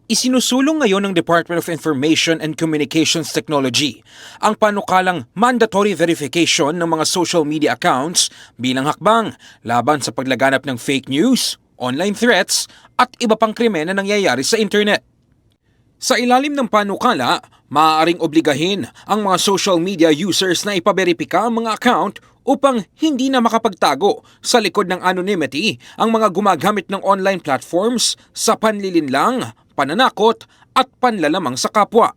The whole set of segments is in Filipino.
Isinusulong ngayon ng Department of Information and Communications Technology ang panukalang mandatory verification ng mga social media accounts bilang hakbang laban sa paglaganap ng fake news, online threats at iba pang krimen na nangyayari sa internet. Sa ilalim ng panukala, maaaring obligahin ang mga social media users na ipaberipika ang mga account upang hindi na makapagtago sa likod ng anonymity ang mga gumagamit ng online platforms sa panlilinlang, pananakot at panlalamang sa kapwa.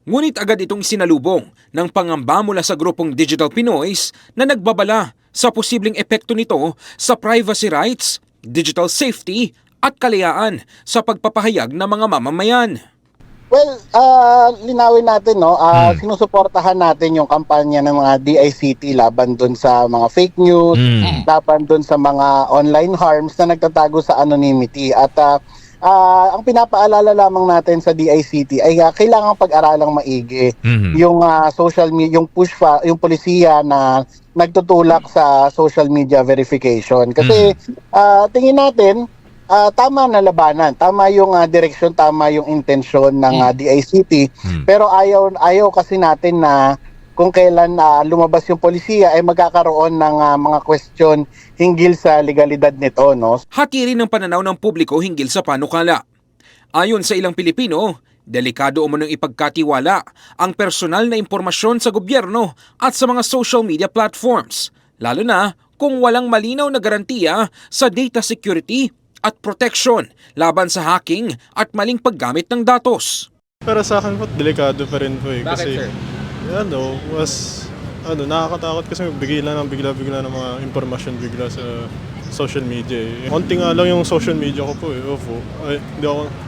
Ngunit agad itong sinalubong ng pangamba mula sa grupong Digital Pinoys na nagbabala sa posibleng epekto nito sa privacy rights, digital safety at kalayaan sa pagpapahayag ng mga mamamayan. Well, linawin natin, no? Sinusuportahan natin yung kampanya ng mga DICT laban dun sa mga fake news, laban dun sa mga online harms na nagtatago sa anonymity. At ang pinapaalala lamang natin sa DICT ay kailangang pag-aralang maigi yung social media, yung polisiya na nagtutulak sa social media verification. Kasi tingin natin, tama na labanan, tama yung direksyon, tama yung intensyon ng DICT, pero ayaw kasi natin na kung kailan lumabas yung polisiya ay magkakaroon ng mga question hinggil sa legalidad nito, no? Hati rin ang pananaw ng publiko hinggil sa panukala. Ayon sa ilang Pilipino, delikado umunong ipagkatiwala ang personal na impormasyon sa gobyerno at sa mga social media platforms, lalo na kung walang malinaw na garantiya sa data security at protection laban sa hacking at maling paggamit ng datos. Para sa akin po, delikado pa rin po eh. Bakit, kasi, sir? Nakakatakot kasi bigla ng mga impormasyon bigla sa social media eh. Konti nga lang yung social media ko po eh.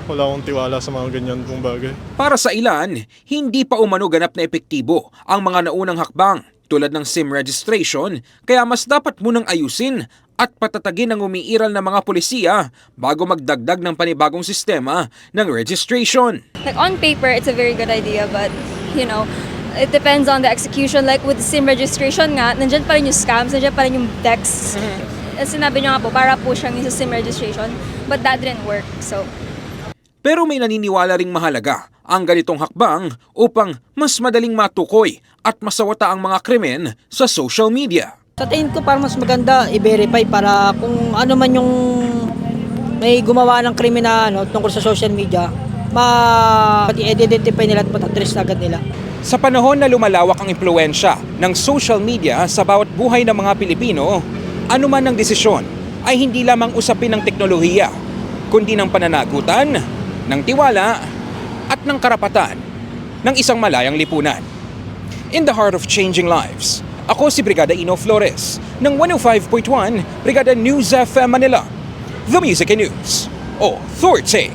Wala akong tiwala sa mga ganyan pong bagay. Para sa ilan, hindi pa umano ganap na epektibo ang mga naunang hakbang tulad ng SIM registration, kaya mas dapat munang ayusin at patatagin ang umiiral na mga polisiya bago magdagdag ng panibagong sistema ng registration. Like on paper, it's a very good idea, but it depends on the execution. Like with SIM registration nga, nandyan pa rin yung scams, nandyan pa rin yung texts. Sinabi nyo nga po, para po siyang sa SIM registration, but that didn't work, so. Pero may naniniwala ring mahalaga ang ganitong hakbang upang mas madaling matukoy at masawata ang mga krimen sa social media. Sa tingin ko parang mas maganda i-verify para kung ano man yung may gumawa ng krimen na tungkol sa social media, i-identify nila at matatrace agad nila. Sa panahon na lumalawak ang impluwensya ng social media sa bawat buhay ng mga Pilipino, anuman ang desisyon ay hindi lamang usapin ng teknolohiya, kundi ng pananagutan, ng tiwala at ng karapatan ng isang malayang lipunan. In the heart of changing lives, ako si Brigada Ino Flores ng 105.1 Brigada News FM Manila, The Music and News Authority.